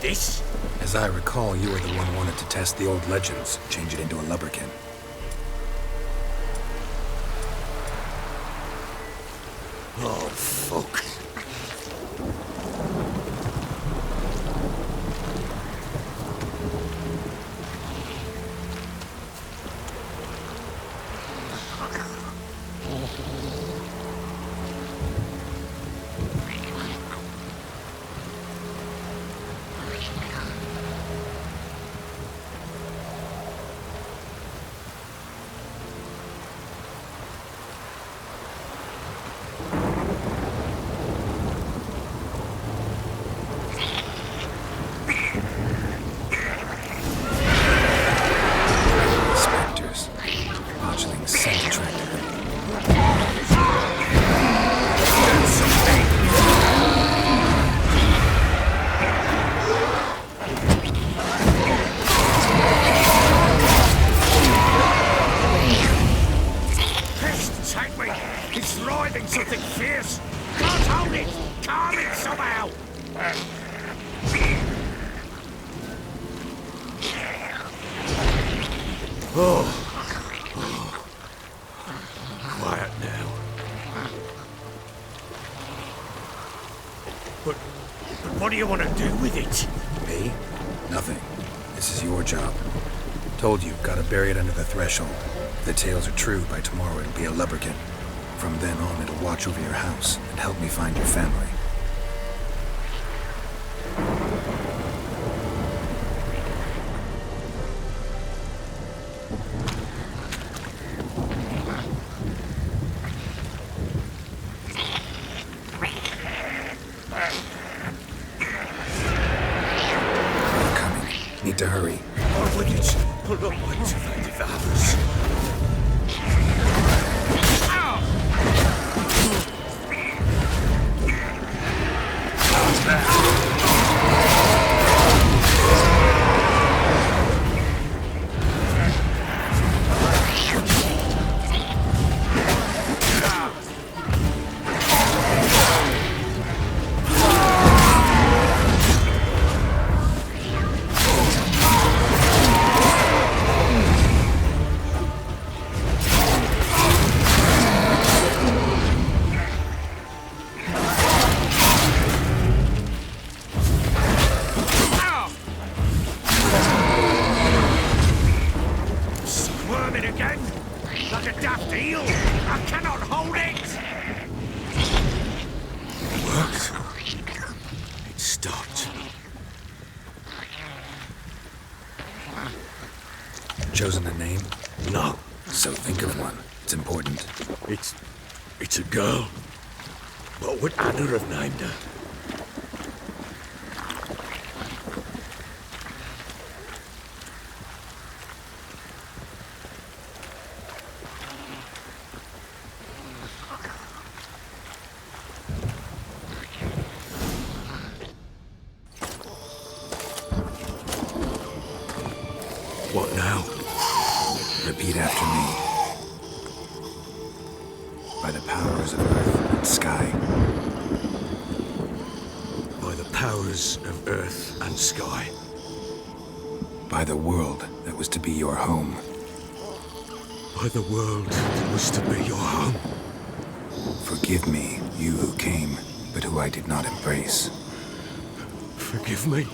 this? As I recall, you were the one who wanted to test the old legends, change it into a lubberkin. Oh, fuck. Quiet now. But what do you want to do with it? Me? Nothing. This is your job. Told you, gotta bury it under the threshold. If the tales are true, by tomorrow it'll be a lubberkin. From then on, it'll watch over your house and help me find your family. Need to hurry. Or would it pull up like to find the others? Like a daft eel! I cannot hold it! It worked. It stopped. Chosen a name? No. So think of one. It's important. It's a girl. What would Anna have named her? What now? Repeat after me. By the powers of earth and sky. By the powers of earth and sky. By the world that was to be your home. By the world that was to be your home. Forgive me, you who came, but who I did not embrace. Forgive me,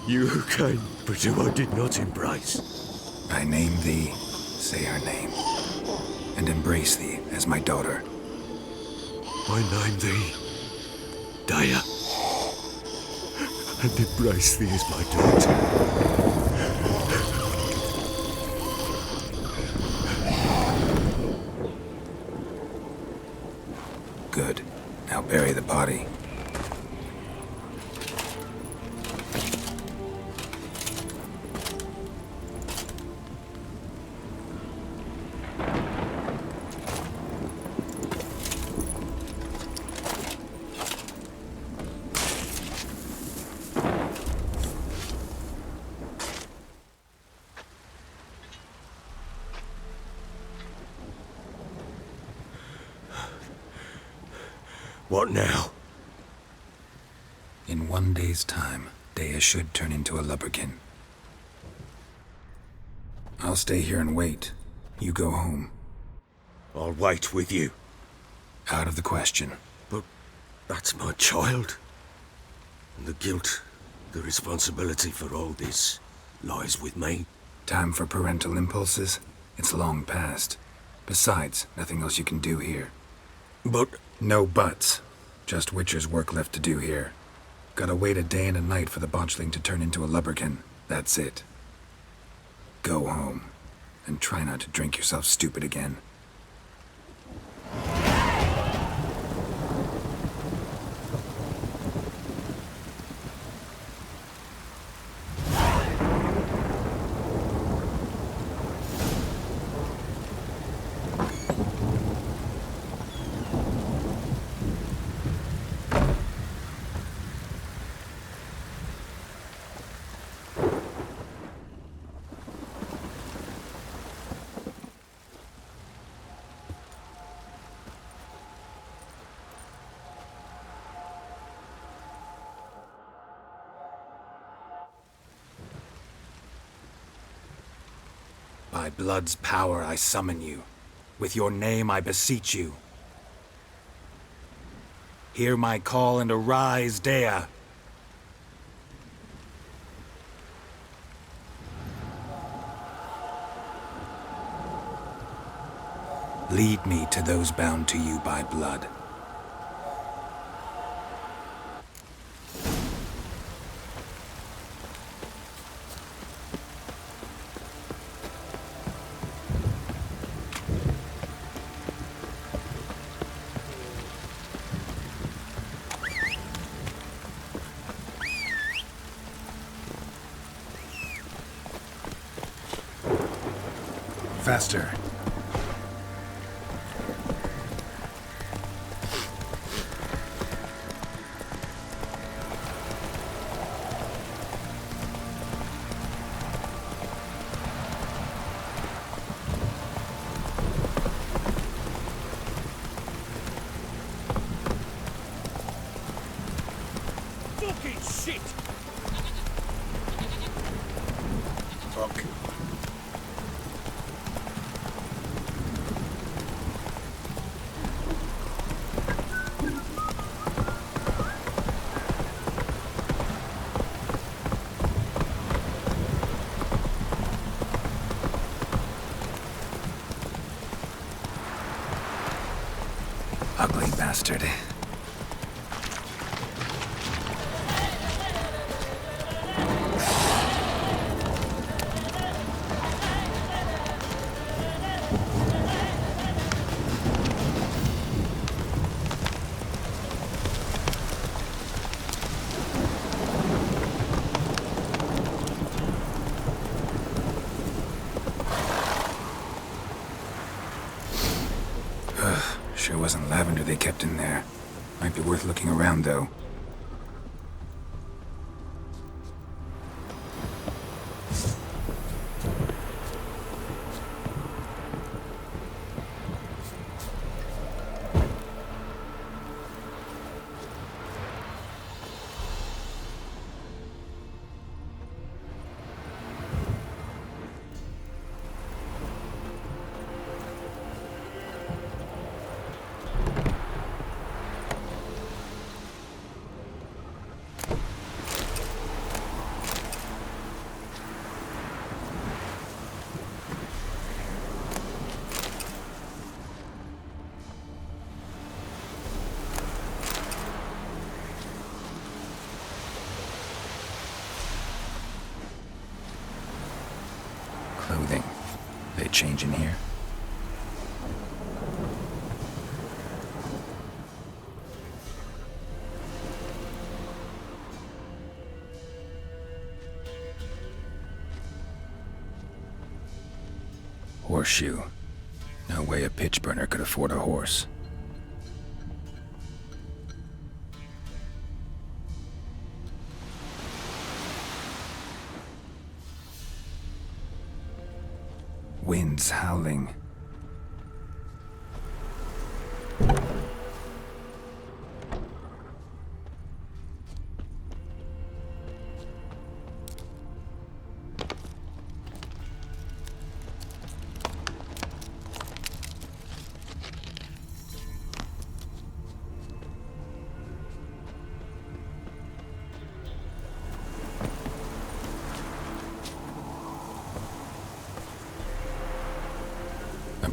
you who came, but who I did not embrace. I name thee, say her name, and embrace thee as my daughter. I name thee, Daya, and embrace thee as my daughter. Good. Now bury the body. What now? In one day's time, Dea should turn into a lubberkin. I'll stay here and wait. You go home. I'll wait with you. Out of the question. But that's my child. And the guilt, the responsibility for all this lies with me. Time for parental impulses? It's long past. Besides, nothing else you can do here. But No buts. Just Witcher's work left to do here. Gotta wait a day and a night for the botchling to turn into a lubberkin. That's it. Go home. And try not to drink yourself stupid again. By blood's power I summon you. With your name I beseech you. Hear my call and arise, Dea. Lead me to those bound to you by blood. Faster. fucking shit! Fuck. Ugly bastard. Sure wasn't lavender they kept in there. Might be worth looking around, though. Clothing. They change in here? Horseshoe. No way a pitch burner could afford a horse. Winds howling.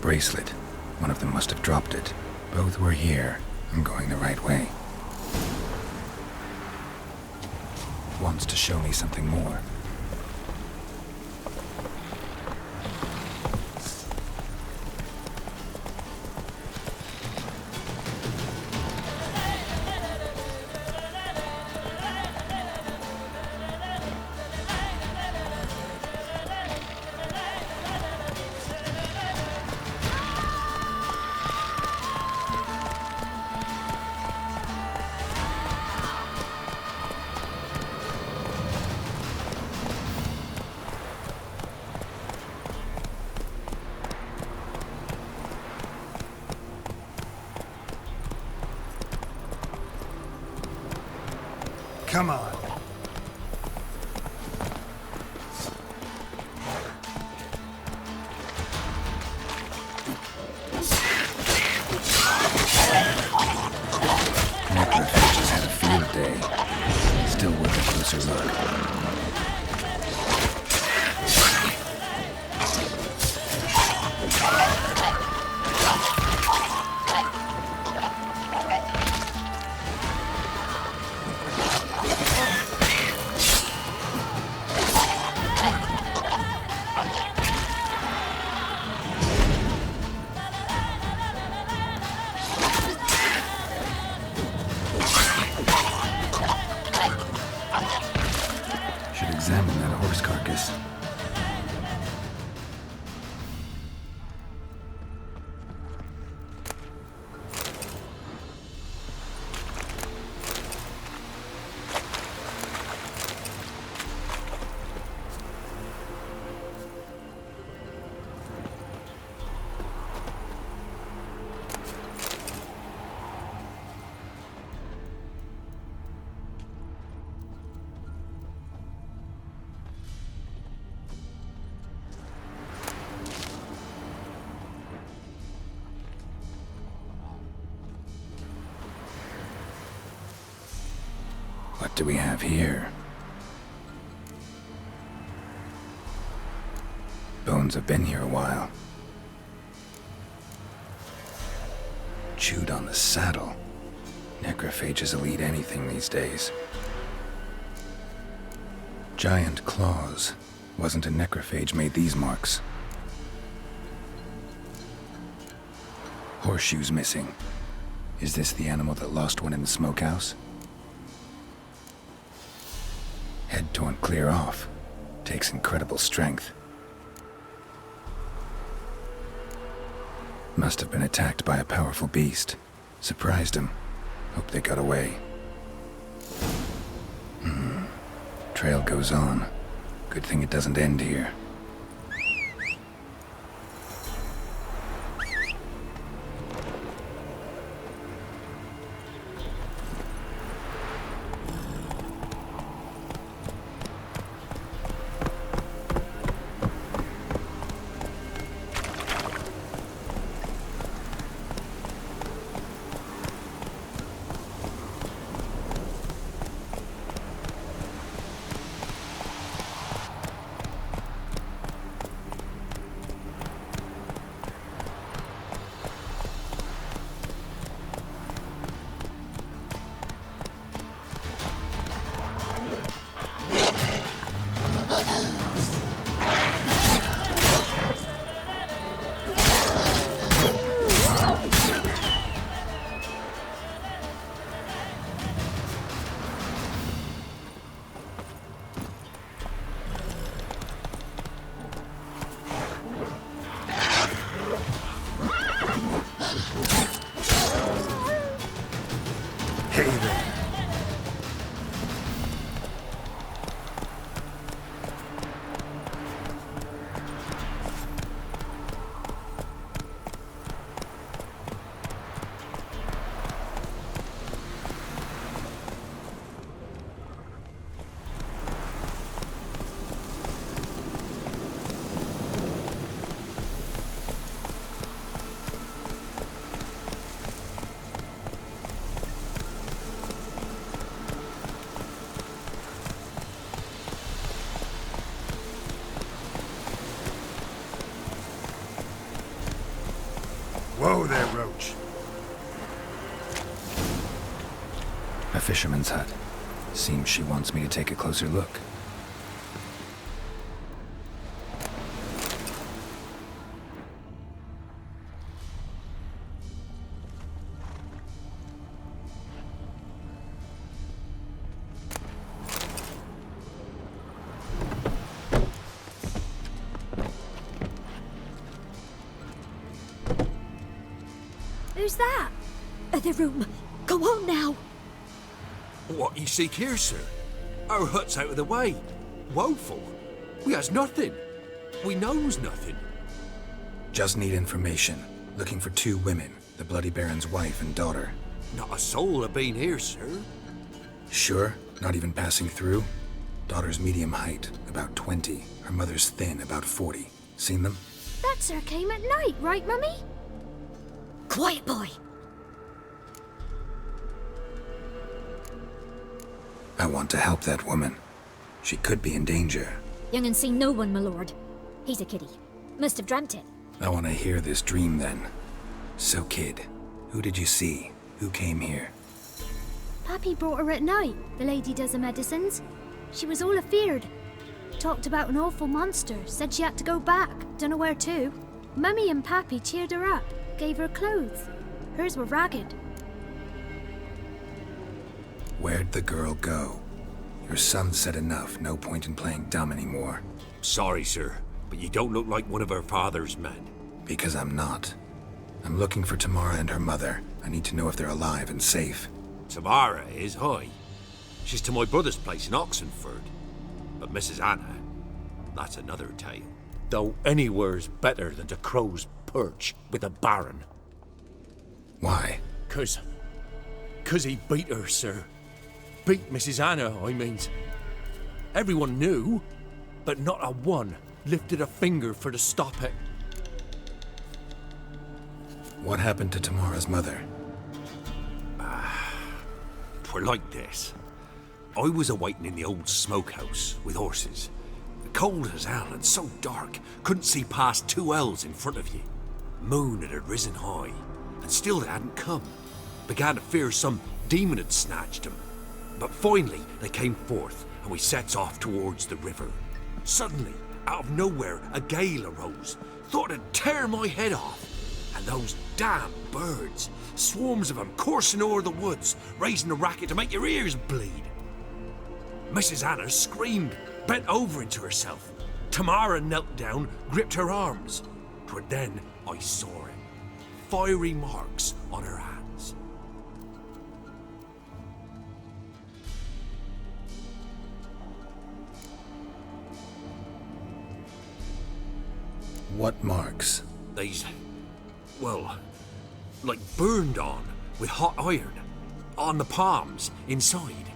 bracelet. One of them must have dropped it. Both were here. I'm going the right way. Wants to show me something more. Come on. Necrophage has had a field day. Still worth a closer look. Should examine that horse carcass. What do we have here? Bones have been here a while. Chewed on the saddle. Necrophages will eat anything these days. Giant claws. Wasn't a necrophage made these marks. Horseshoes missing. Is this the animal that lost one in the smokehouse? Head torn clear off. Takes incredible strength. Must have been attacked by a powerful beast. Surprised him. Hope they got away. Trail goes on. Good thing it doesn't end here. Whoa there, Roach. A fisherman's hut. Seems she wants me to take a closer look. Who's that? Other room. Go on now. What you seek here, sir? Our hut's out of the way. Woeful. We has nothing. We knows nothing. Just need information. Looking for 2 women, the Bloody Baron's wife and daughter. Not a soul have been here, sir. Sure? Not even passing through? Daughter's medium height, about 20. Her mother's thin, about 40. Seen them? That sir came at night, right, Mummy? Quiet, boy. I want to help that woman. She could be in danger. Young and seen no one, my lord. He's a kiddie. Must have dreamt it. I want to hear this dream then. So, kid, who did you see? Who came here? Pappy brought her at night. The lady does the medicines. She was all afeared. Talked about an awful monster. Said she had to go back. Dunno where to. Mummy and Pappy cheered her up. Gave her clothes. Hers were ragged. Where'd the girl go? Your son said enough. No point in playing dumb anymore. Sorry, sir, but you don't look like one of our father's men. Because I'm not. I'm looking for Tamara and her mother. I need to know if they're alive and safe. Tamara is, hi. She's to my brother's place in Oxenford. But Mrs. Anna, that's another tale. Though anywhere's better than the Crow's Perch with a baron. Why? 'Cause he beat her, sir. Beat Mrs. Anna, I means. Everyone knew, but not a one lifted a finger for to stop it. What happened to Tamara's mother? Twere like this. I was awaiting in the old smokehouse with horses. Cold as hell and so dark, couldn't see past 2 ells in front of you. Moon had risen high, and still they hadn't come. Began to fear some demon had snatched them. But finally they came forth, and we sets off towards the river. Suddenly, out of nowhere, a gale arose. Thought it'd tear my head off. And those damn birds, swarms of them coursing o'er the woods, raising a racket to make your ears bleed. Mrs. Anna screamed, bent over into herself. Tamara knelt down, gripped her arms. 'Twere then I saw it. Fiery marks on her hands. What marks? They's, well, like burned on with hot iron. On the palms, inside.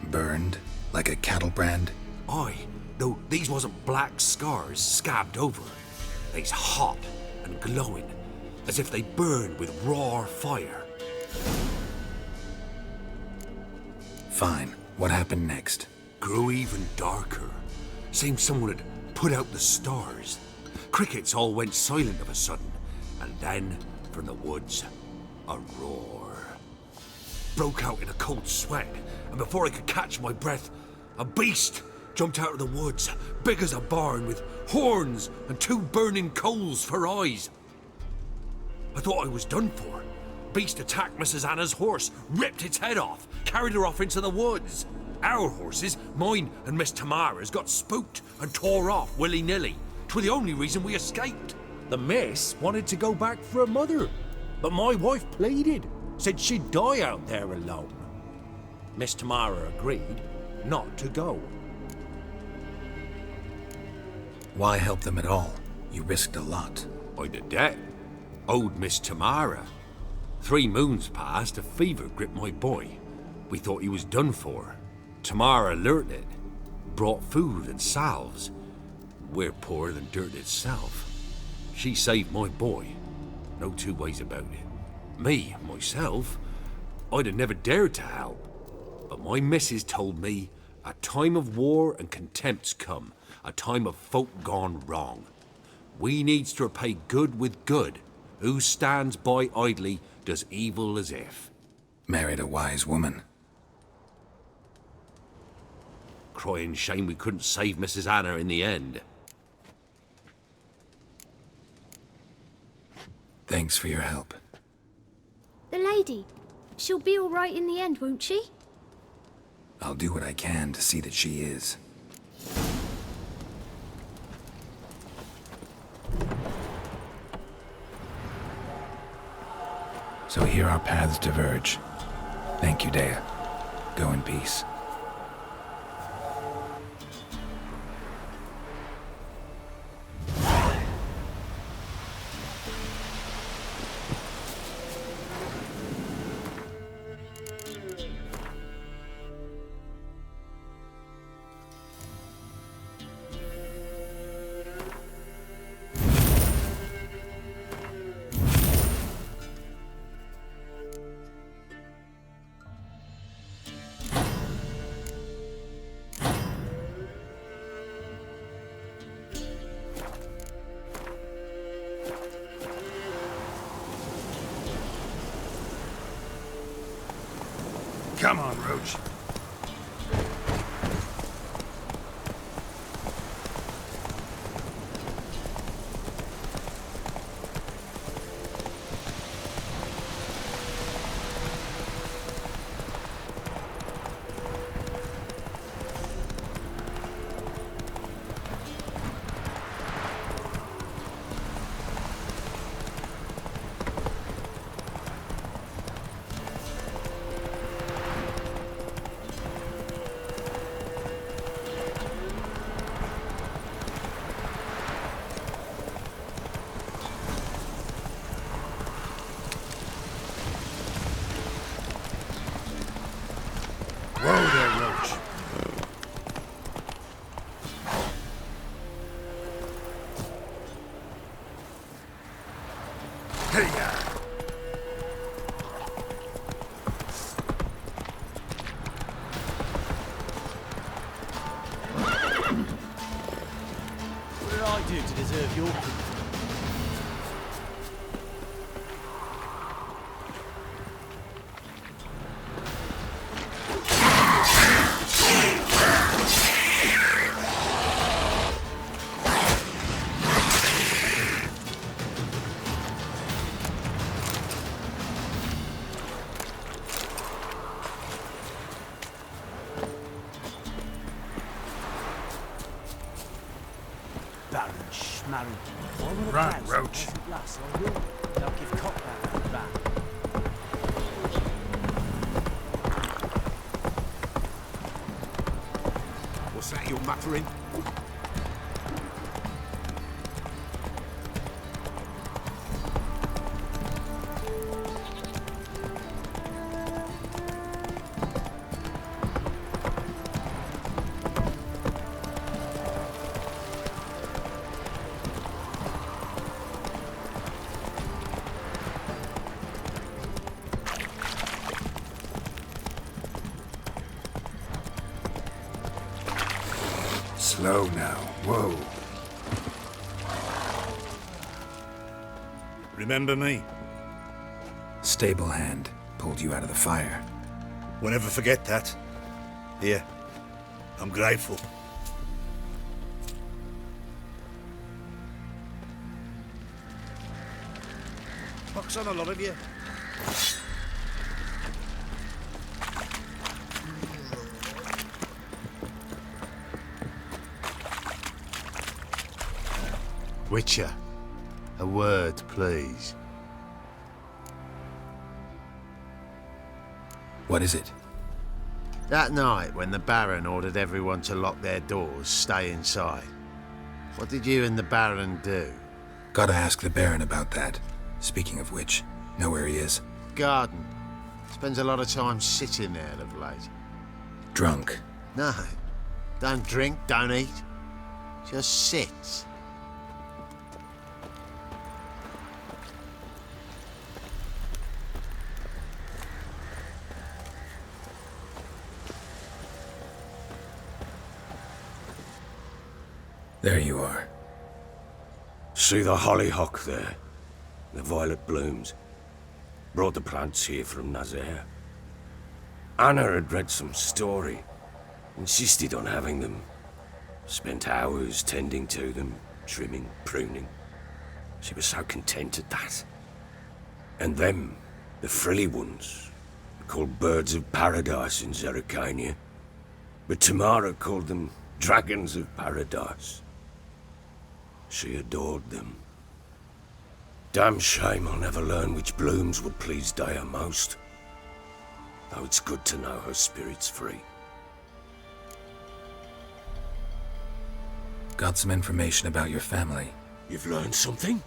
Burned? Like a cattle brand? Aye, though these wasn't black scars scabbed over. They's hot and glowing, as if they burned with raw fire. Fine. What happened next? Grew even darker. Seemed someone had put out the stars. Crickets all went silent of a sudden, and then, from the woods, a roar. Broke out in a cold sweat, and before I could catch my breath, a beast jumped out of the woods, big as a barn, with horns and 2 burning coals for eyes. I thought I was done for. Beast attacked Mrs. Anna's horse, ripped its head off, carried her off into the woods. Our horses, mine and Miss Tamara's, got spooked and tore off willy-nilly. 'Twere the only reason we escaped. The miss wanted to go back for her mother, but my wife pleaded, said she'd die out there alone. Miss Tamara agreed not to go. Why help them at all? You risked a lot. I'd a debt. Owed Miss Tamara. 3 moons passed, a fever gripped my boy. We thought he was done for. Tamara alerted, brought food and salves. We're poorer than dirt itself. She saved my boy. No 2 ways about it. Me, myself, I'd have never dared to help. But my missus told me a time of war and contempt's come, a time of folk gone wrong. We needs to repay good with good, Who stands by idly does evil as if. Married a wise woman. Crying shame we couldn't save Mrs. Anna in the end. Thanks for your help. The lady. She'll be all right in the end, won't she? I'll do what I can to see that she is. So here our paths diverge. Thank you, Dea. Go in peace. Come on, Roach. Whoa there, Roach. Hey, What did I do to deserve your... Baron Schmarry. Why would a Run, place Roach. that doesn't last on your... They'll give cock that on the back. What's that you're muttering? Slow now. Whoa. remember me? Stable hand pulled you out of the fire. We'll never forget that. Here, I'm grateful. Box on a lot of you. Witcher, a word, please. What is it? That night when the Baron ordered everyone to lock their doors, stay inside. What did you and the Baron do? Gotta ask the Baron about that. Speaking of which, know where he is? Garden. Spends a lot of time sitting there of late. Drunk. No. Don't drink, don't eat. Just sits. There you are. See the hollyhock there? the violet blooms. Brought the plants here from Nazaire. Anna had read some story, insisted on having them. Spent hours tending to them, trimming, pruning. She was so content at that. And them, the frilly ones, called birds of paradise in Zerrikania. But Tamara called them dragons of paradise. She adored them. Damn shame I'll never learn which blooms would please Dea most. Though it's good to know her spirit's free. Got some information about your family. You've learned something?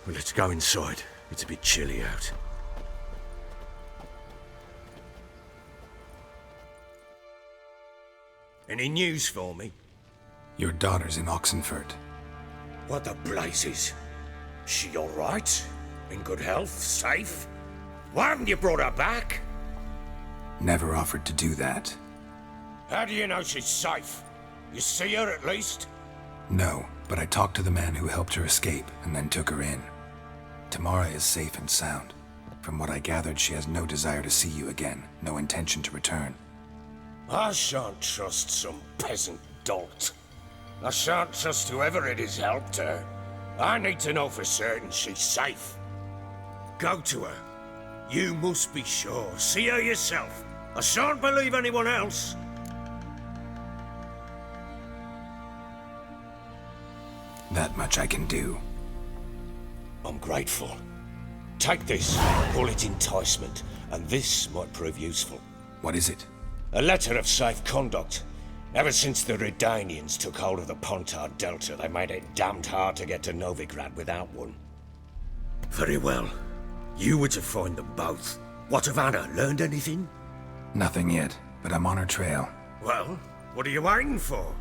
Well, let's go inside. It's a bit chilly out. Any news for me? Your daughter's in Oxenford. What the blazes? She all right? In good health? Safe? Why haven't you brought her back? Never offered to do that. How do you know she's safe? You see her at least? No, but I talked to the man who helped her escape and then took her in. Tamara is safe and sound. From what I gathered, she has no desire to see you again, no intention to return. I shan't trust some peasant dolt. I shan't trust whoever it is helped her. I need to know for certain she's safe. Go to her. You must be sure. See her yourself. I shan't believe anyone else. That much I can do. I'm grateful. Take this, call it enticement, and this might prove useful. What is it? A letter of safe conduct. Ever since the Redanians took hold of the Pontar Delta, they made it damned hard to get to Novigrad without one. Very well. You were to find them both. What of Anna? Learned anything? Nothing yet, but I'm on her trail. Well, what are you waiting for?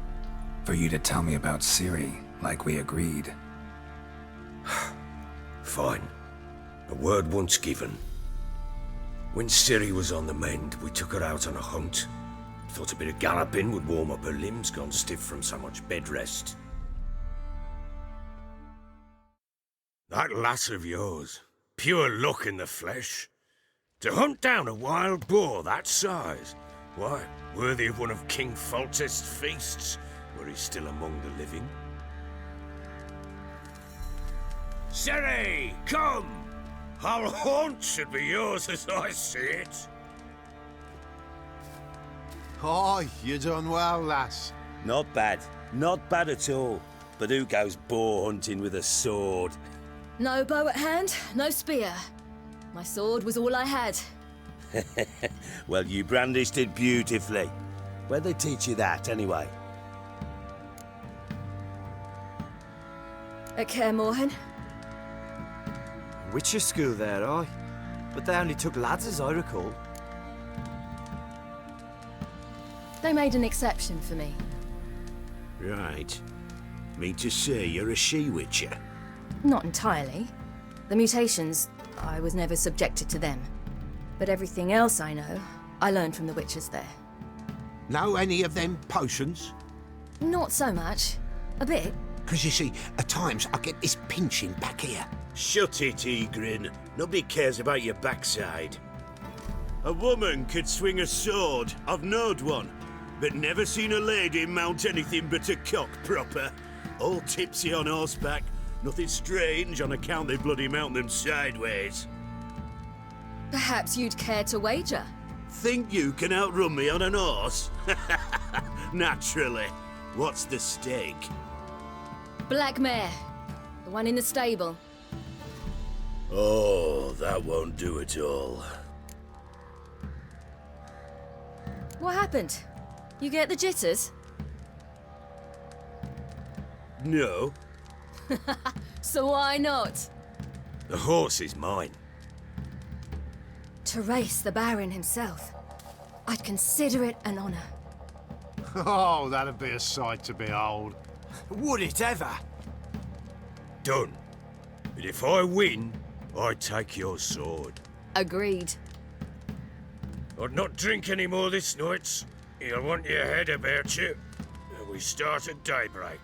For you to tell me about Ciri, like we agreed. Fine. A word once given. When Ciri was on the mend, we took her out on a hunt. Thought a bit of galloping would warm up her limbs, gone stiff from so much bed rest. That lass of yours, pure luck in the flesh. To hunt down a wild boar that size, why, worthy of one of King Foltest's feasts, were he still among the living. Ciri, come! Our haunt should be yours as I see it. Oh, you done well, lass. Not bad. Not bad at all. But who goes boar hunting with a sword? No bow at hand, no spear. My sword was all I had. Well, you brandished it beautifully. Where'd they teach you that, anyway? At Kaer Morhen. Witcher school there, aye. But they only took lads as I recall. They made an exception for me. Right. Mean to say you're a she-witcher? Not entirely. The mutations, I was never subjected to them. But everything else I know, I learned from the witches there. Know any of them potions? Not so much. A bit. Because you see, at times I get this pinching back here. Shut it, Egrin. Nobody cares about your backside. A woman could swing a sword. I've knowed one. But never seen a lady mount anything but a cock proper. All tipsy on horseback. Nothing strange on account they bloody mount them sideways. Perhaps you'd care to wager? Think you can outrun me on an horse? Naturally. What's the stake? Black mare. The one in the stable. Oh, that won't do it all. What happened? You get the jitters? No. So why not? The horse is mine. To race the Baron himself. I'd consider it an honor. Oh, that'd be a sight to behold. Would it ever? Done. But if I win, I take your sword. Agreed. I'd not drink any more this night. You'll want your head about you. We start at daybreak.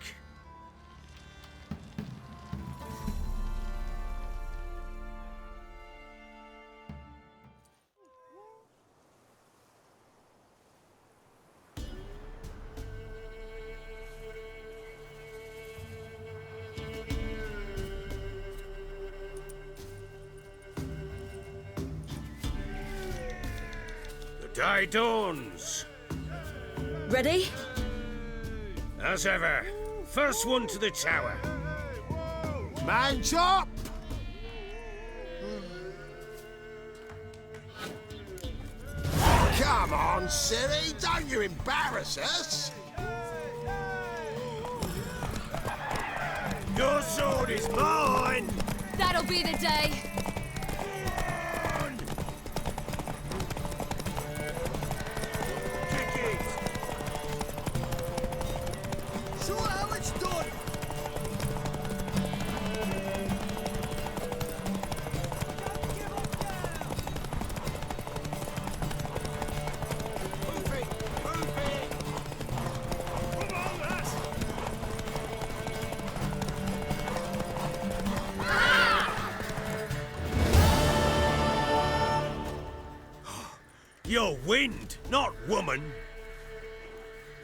Day dawns. Ready? As ever, first one to the tower. Man chop! Come on, Ciri, don't you embarrass us! Your sword is mine! That'll be the day. Kick it! Show how it's done. You're wind, not woman.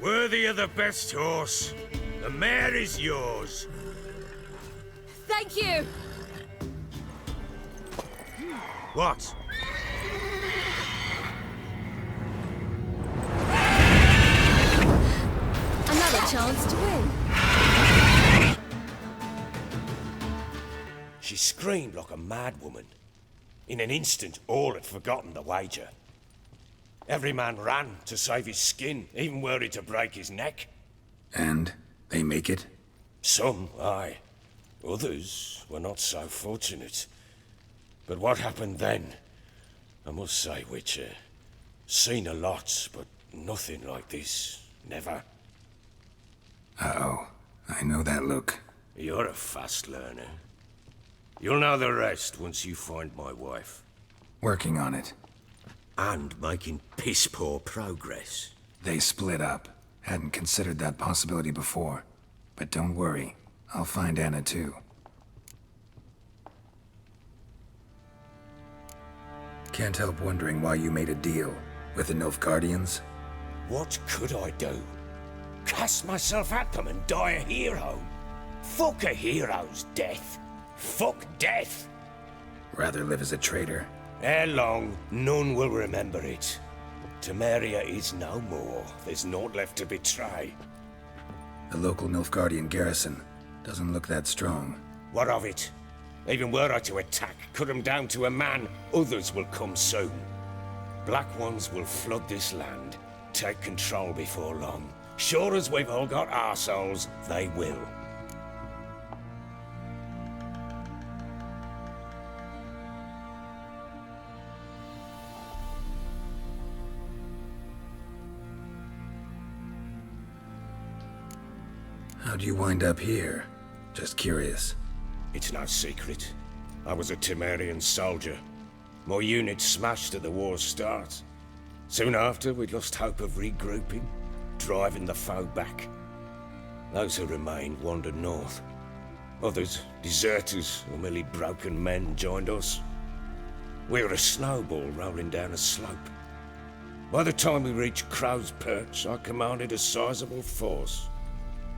Worthy of the best horse. The mare is yours. Thank you. What? Another chance to win. She screamed like a mad woman. In an instant, all had forgotten the wager. Every man ran to save his skin, even were it to break his neck. And they make it? Some, aye. Others were not so fortunate. But what happened then? I must say, Witcher, seen a lot, but nothing like this. Never. Uh-oh. I know that look. You're a fast learner. You'll know the rest once you find my wife. Working on it. And making piss-poor progress. They split up. Hadn't considered that possibility before. But don't worry. I'll find Anna too. Can't help wondering why you made a deal with the Nilfgaardians. What could I do? Cast myself at them and die a hero? Fuck a hero's death. Fuck death. Rather live as a traitor. Ere long, none will remember it. Temeria is no more. There's naught left to betray. The local Nilfgaardian garrison doesn't look that strong. What of it? Even were I to attack, cut them down to a man, others will come soon. Black Ones will flood this land, take control before long. Sure as we've all got arseholes, they will. How'd you wind up here? Just curious. It's no secret. I was a Temerian soldier. My unit smashed at the war's start. Soon after, we lost hope of regrouping, driving the foe back. Those who remained wandered north. Others, deserters or merely broken men, joined us. We were a snowball rolling down a slope. By the time we reached Crow's Perch, I commanded a sizable force.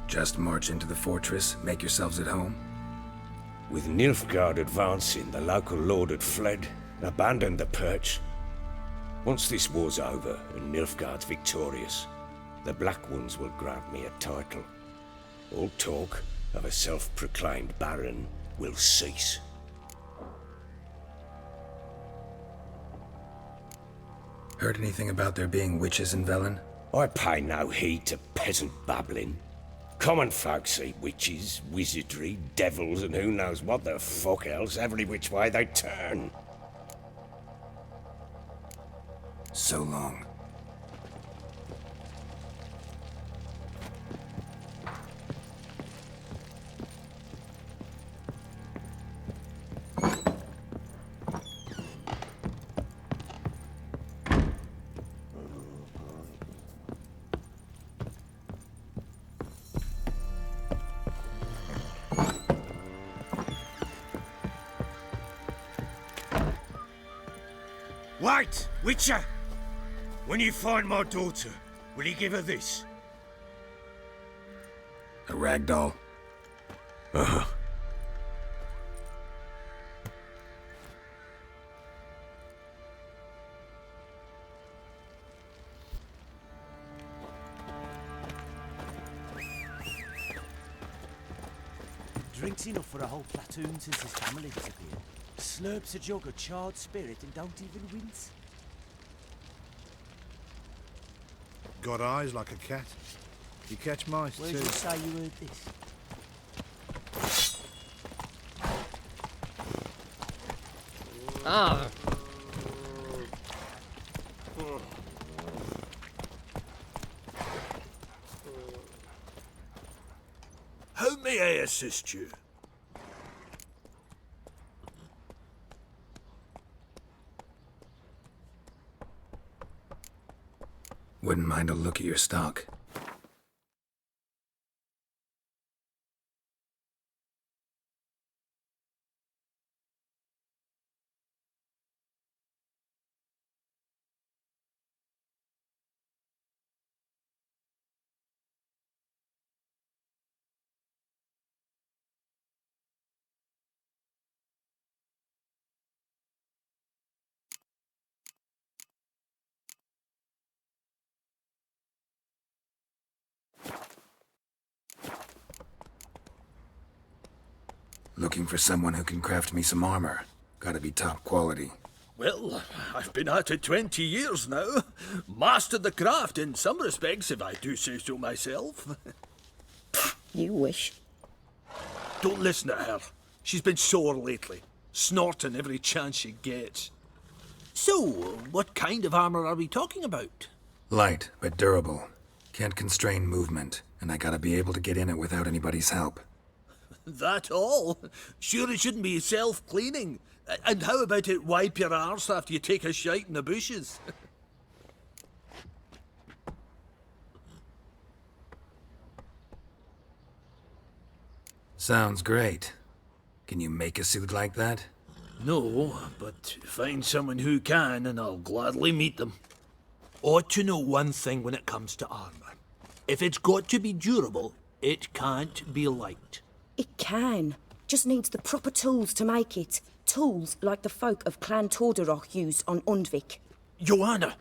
Just march into the fortress, make yourselves at home? With Nilfgaard advancing, the local lord had fled, abandoned the Perch. Once this war's over and Nilfgaard's victorious, the Black Ones will grant me a title. All talk of a self-proclaimed baron will cease. Heard anything about there being witches in Velen? I pay no heed to peasant babbling. Common folk see witches, wizardry, devils, and who knows what the fuck else every which way they turn. So long. Wait, Witcher! When you find my daughter, will you give her this? A ragdoll? Uh-huh. Drinks enough for a whole platoon since his family disappeared. Slurps a jug of charred spirit and don't even wince. Got eyes like a cat. You catch mice Where too. did you say you heard this? How may I assist you? Wouldn't mind a look at your stock. Looking for someone who can craft me some armor. Gotta be top quality. Well, I've been at it 20 years now. Mastered the craft in some respects, if I do say so myself. You wish. Don't listen to her. She's been sore lately, snorting every chance she gets. So, what kind of armor are we talking about? Light, but durable. Can't constrain movement, and I gotta be able to get in it without anybody's help. That all? Sure it shouldn't be self-cleaning. And how about it wipe your arse after you take a shite in the bushes? Sounds great. Can you make a suit like that? No, but find someone who can and I'll gladly meet them. Ought to know one thing when it comes to armor. If it's got to be durable, it can't be light. It can. Just needs the proper tools to make it. Tools like the folk of Clan Torderoch used on Undvik. Joanna,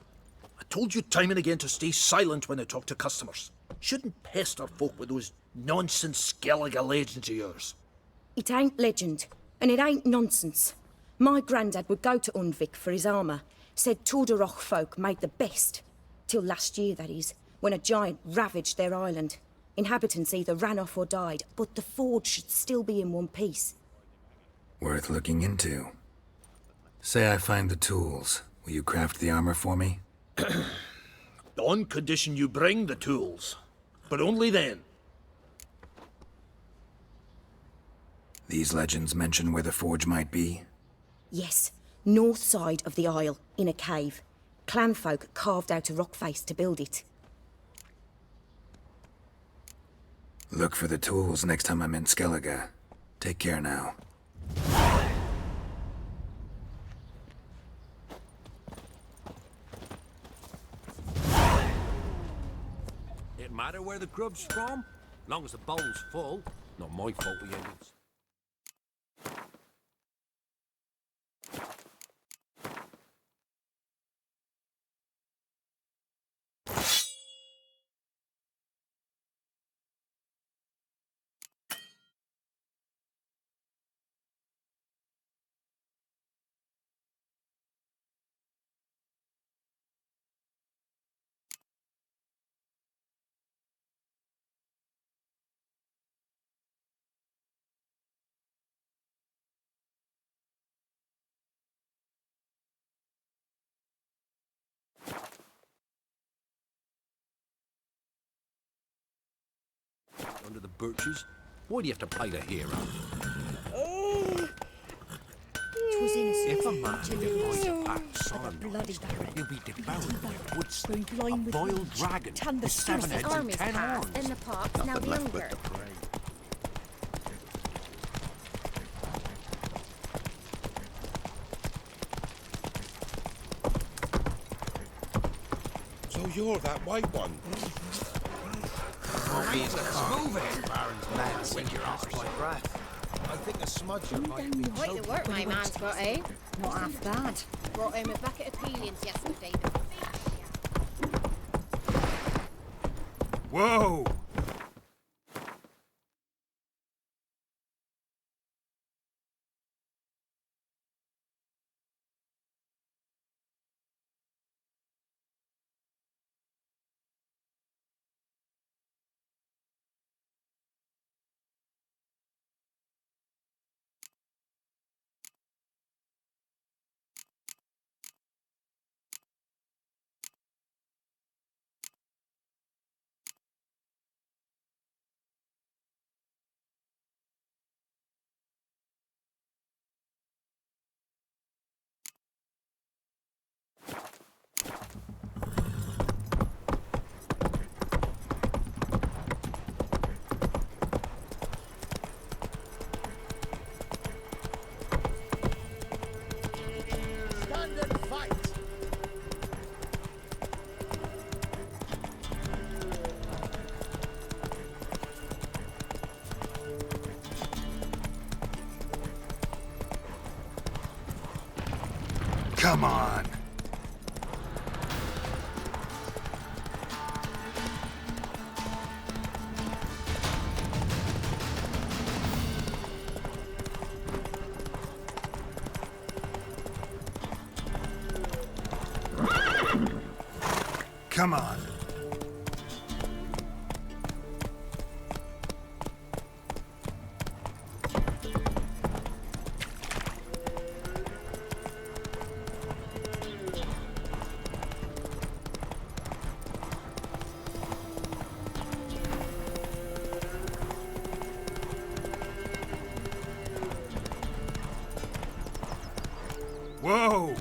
I told you time and again to stay silent when I talk to customers. Shouldn't pester folk with those nonsense Skellige legends of yours. It ain't legend, and it ain't nonsense. My grandad would go to Undvik for his armour. Said Torderoch folk made the best. Till last year, that is, when a giant ravaged their island. Inhabitants either ran off or died, but the forge should still be in one piece. Worth looking into. Say I find the tools. Will you craft the armor for me? On condition you bring the tools. But only then. These legends mention where the forge might be? Yes, north side of the isle, in a cave. Clanfolk carved out a rock face to build it. Look for the tools next time I'm in Skellige. Take care now. It matter where the grub's from? Long as the bowl's full. Not my fault we ain't. Under the birches? Why do you have to play the hero? Twas innocent. If a man defies a pact bloody solemnised, he'll be devoured by a wood snake, a blind with boiled rage. dragon, Tan the with 7 heads and armies 10 passed, horns. then the pox, now Nothing the left hunger. but the prey. So you're that white one? Move it! Baron's mad with your arse. My breath. I think a smudger might be Quite the work my man's got, eh? Not half bad. Brought home a bucket of peelings yesterday. Whoa! Come on. Come on. Whoa!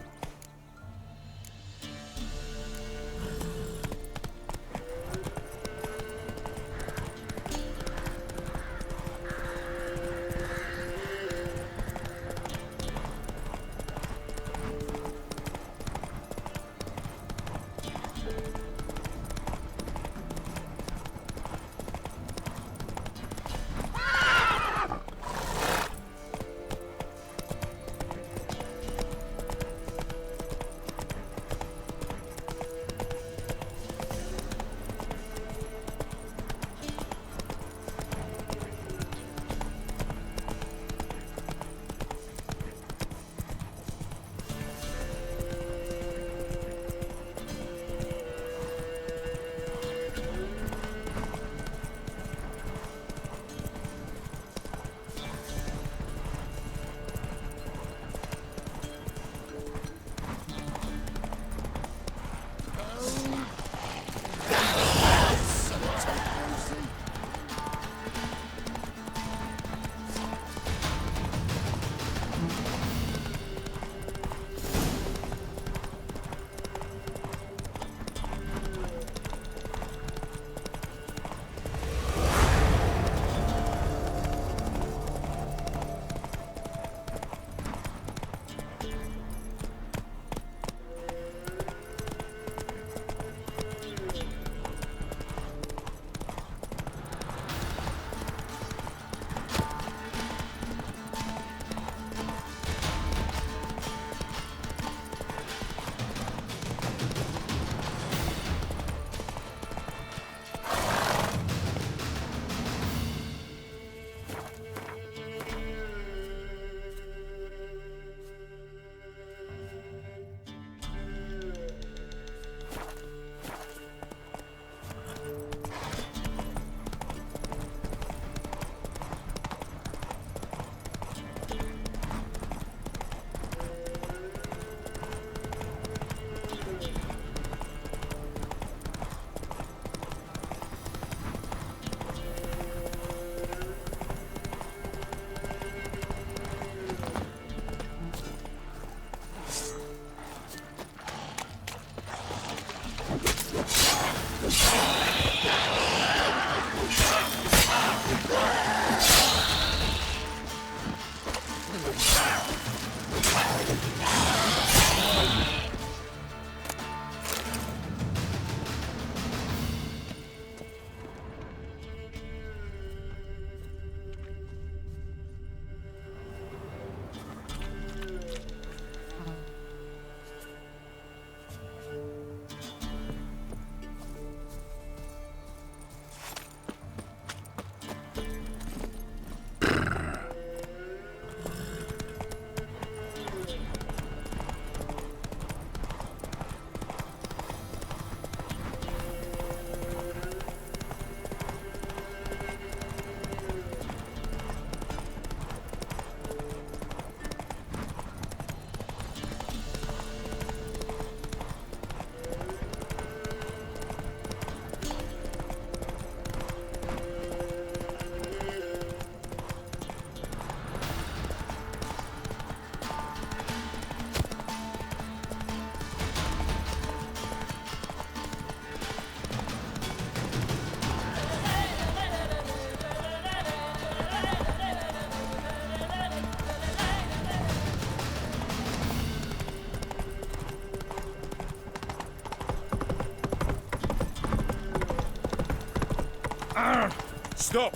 Stop!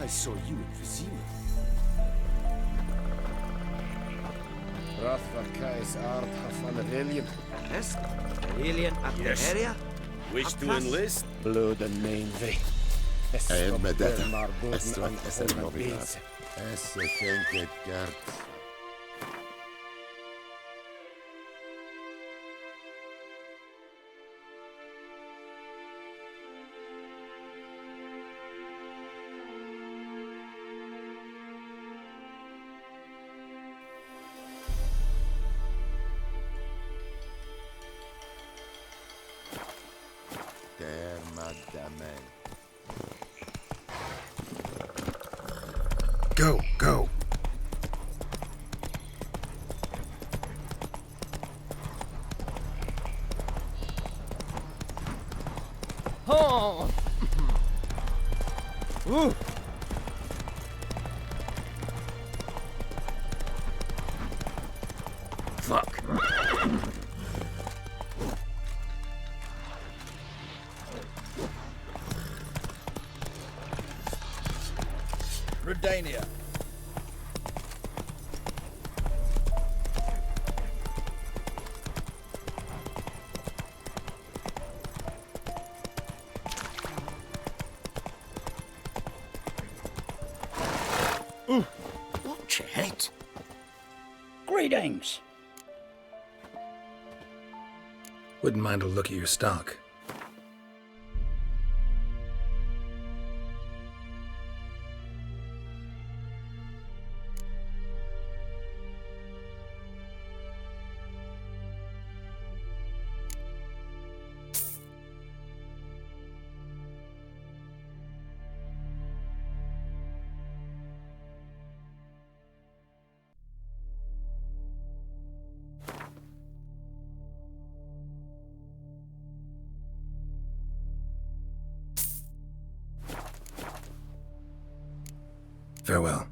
I saw you in Vizima. Rathvarkais art van the Villian. Yes? Villian at the area? Wish to enlist? Blood and main vein. Medetta. Estrat essen novinas. Esse schenket Gert. Der Madame. Go, go. Oh! Ooh! Fuck. Redania. Watch it. Greetings. Wouldn't mind a look at your stock. Farewell.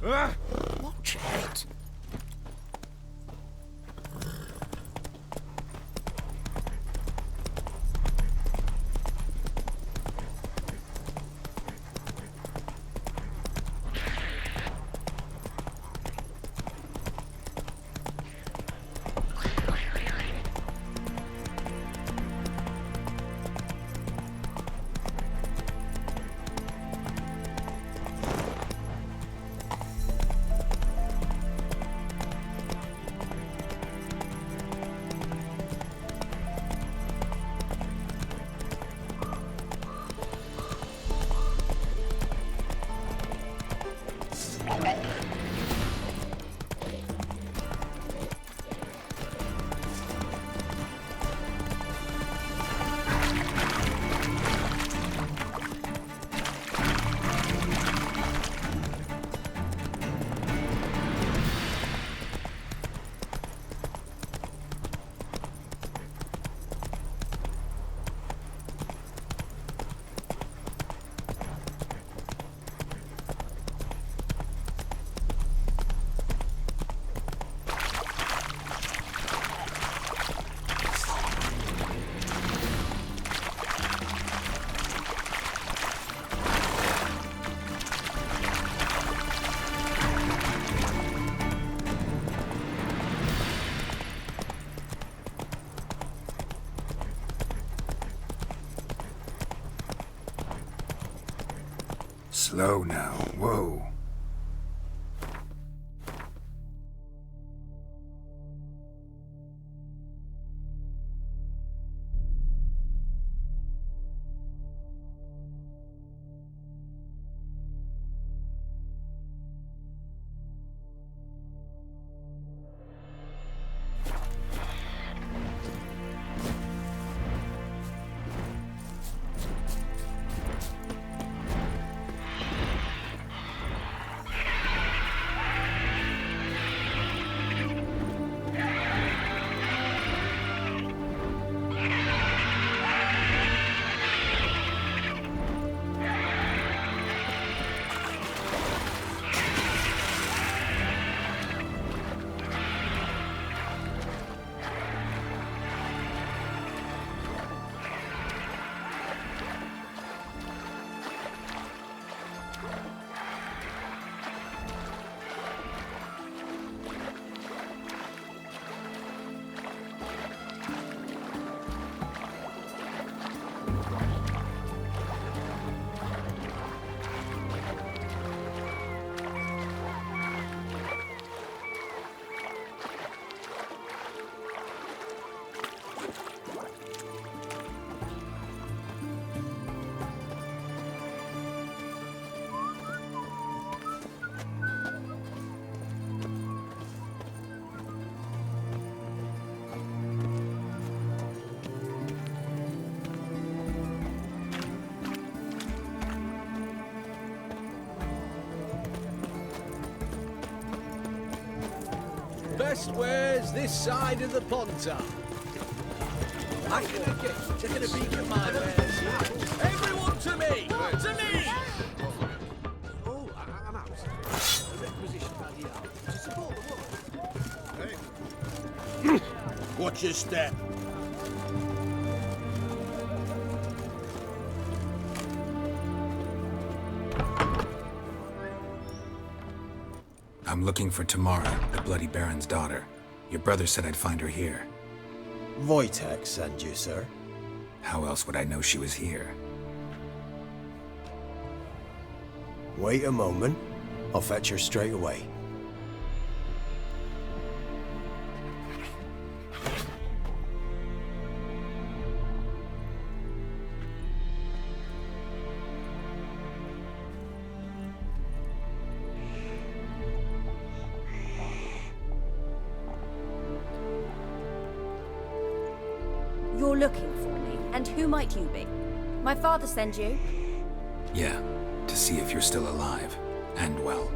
Watch it. Slow now. Whoa. best wares this side of the Pontar. Taking a peek at my wares. Everyone to me! To me! Oh, I'm out. A requisition by the hour to support the war. Watch your step. I'm looking for Tamara, the Bloody Baron's daughter. Your brother said I'd find her here. Wojtek sent you, sir. How else would I know she was here? Wait a moment. I'll fetch her straight away. You're looking for me, and who might you be? My father sent you? Yeah, to see if you're still alive. And well.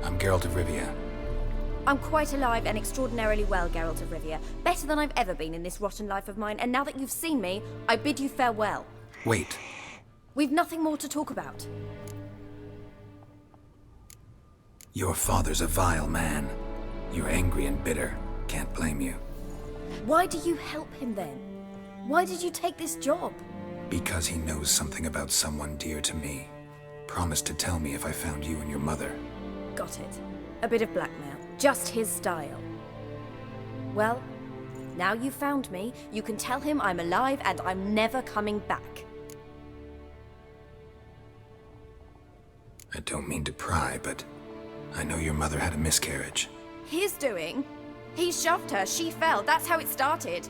I'm Geralt of Rivia. I'm quite alive and extraordinarily well, Geralt of Rivia. Better than I've ever been in this rotten life of mine, and now that you've seen me, I bid you farewell. Wait. We've nothing more to talk about. Your father's a vile man. You're angry and bitter. Can't blame you. Why do you help him then? Why did you take this job? Because he knows something about someone dear to me. Promised to tell me if I found you and your mother. Got it. A bit of blackmail. Just his style. Well, now you've found me, you can tell him I'm alive and I'm never coming back. I don't mean to pry, but I know your mother had a miscarriage. His doing? He shoved her, she fell, that's how it started.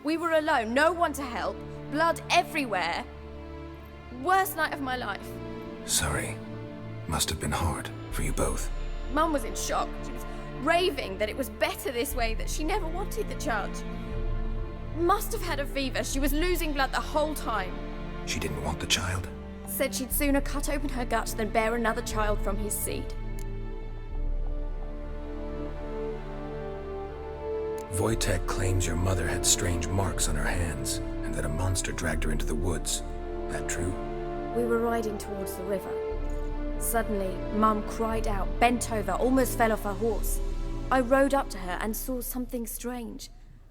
We were alone, no one to help, blood everywhere. Worst night of my life. Sorry. Must have been hard for you both. Mum was in shock. She was raving that it was better this way, that she never wanted the child. Must have had a fever. She was losing blood the whole time. She didn't want the child? Said she'd sooner cut open her gut than bear another child from his seed. Wojtek claims your mother had strange marks on her hands, and that a monster dragged her into the woods. That true? We were riding towards the river. Suddenly, Mum cried out, bent over, almost fell off her horse. I rode up to her and saw something strange.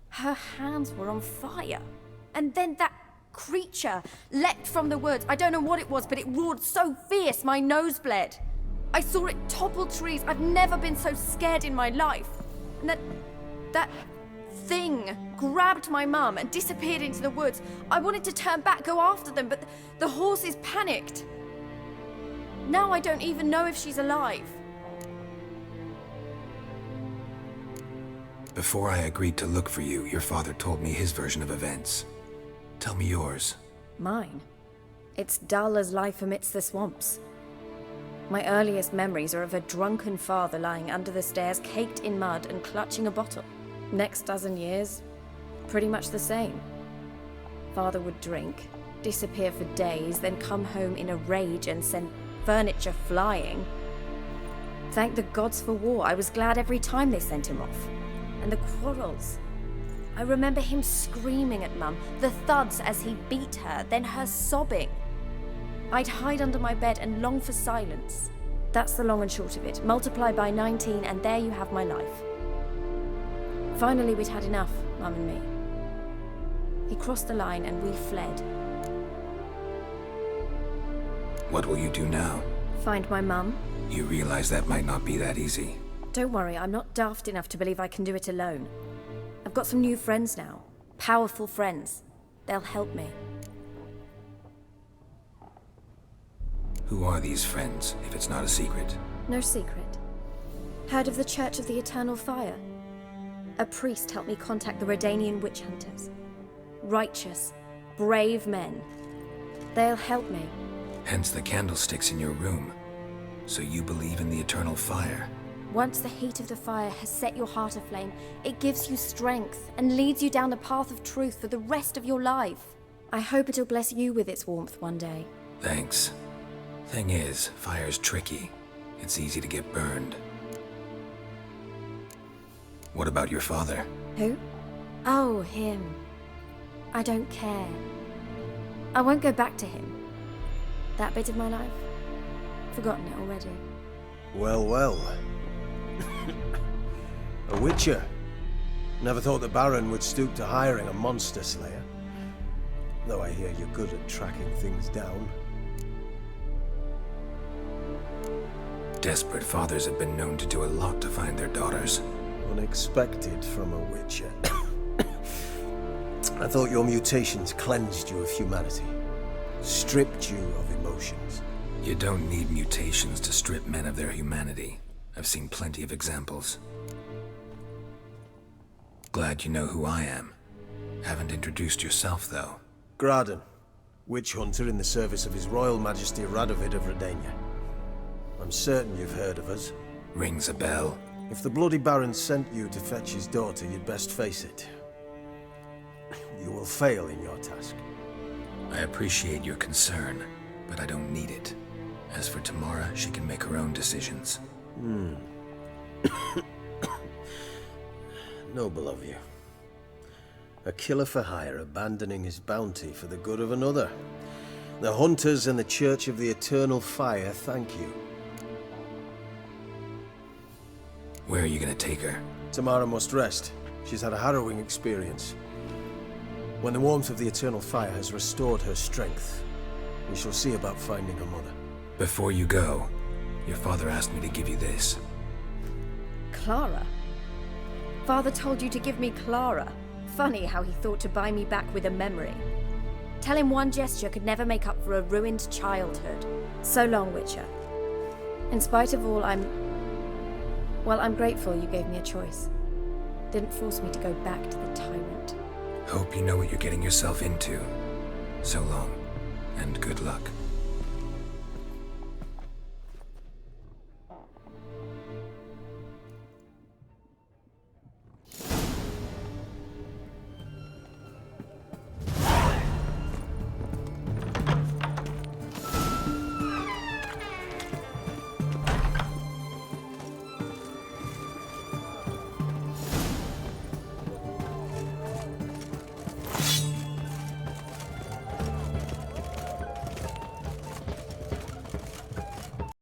Her hands were on fire. And then that creature leapt from the woods. I don't know what it was, but it roared so fierce my nose bled. I saw it topple trees. I've never been so scared in my life. And that thing grabbed my mum and disappeared into the woods. I wanted to turn back, go after them, but the horses panicked. Now I don't even know if she's alive. Before I agreed to look for you, your father told me his version of events. Tell me yours. Mine? It's dull as life amidst the swamps. My earliest memories are of a drunken father lying under the stairs, caked in mud and clutching a bottle. Next dozen years, pretty much the same. Father would drink, disappear for days, then come home in a rage and send furniture flying. Thank the gods for war. I was glad every time they sent him off. And the quarrels. I remember him screaming at Mum, the thuds as he beat her, then her sobbing. I'd hide under my bed and long for silence. That's the long and short of it. Multiply by 19 and there you have my life. Finally, we'd had enough, Mum and me. He crossed the line and we fled. What will you do now? Find my mum. You realize that might not be that easy. Don't worry, I'm not daft enough to believe I can do it alone. I've got some new friends now. Powerful friends. They'll help me. Who are these friends, if it's not a secret? No secret. Heard of the Church of the Eternal Fire? A priest helped me contact the Redanian witch hunters. Righteous, brave men. They'll help me. Hence the candlesticks in your room. So you believe in the eternal fire? Once the heat of the fire has set your heart aflame, it gives you strength and leads you down the path of truth for the rest of your life. I hope it'll bless you with its warmth one day. Thanks. Thing is, fire's tricky. It's easy to get burned. What about your father? Who? Oh, him. I don't care. I won't go back to him. That bit of my life? Forgotten it already. Well, well. A witcher. Never thought the Baron would stoop to hiring a monster slayer. Though I hear you're good at tracking things down. Desperate fathers have been known to do a lot to find their daughters. Unexpected from a witcher. I thought your mutations cleansed you of humanity. Stripped you of emotions. You don't need mutations to strip men of their humanity. I've seen plenty of examples. Glad you know who I am. Haven't introduced yourself, though. Graden, witch hunter in the service of His Royal Majesty Radovid of Redania. I'm certain you've heard of us. Rings a bell. If the Bloody Baron sent you to fetch his daughter, you'd best face it. You will fail in your task. I appreciate your concern, but I don't need it. As for Tamara, she can make her own decisions. Noble of you. A killer for hire abandoning his bounty for the good of another. The Hunters and the Church of the Eternal Fire thank you. Where are you gonna take her? Tamara must rest. She's had a harrowing experience. When the warmth of the Eternal Fire has restored her strength, we shall see about finding her mother. Before you go, your father asked me to give you this. Clara? Father told you to give me Clara. Funny how he thought to buy me back with a memory. Tell him one gesture could never make up for a ruined childhood. So long, Witcher. In spite of all, I'm grateful you gave me a choice. Didn't force me to go back to the tyrant. Hope you know what you're getting yourself into. So long, and good luck.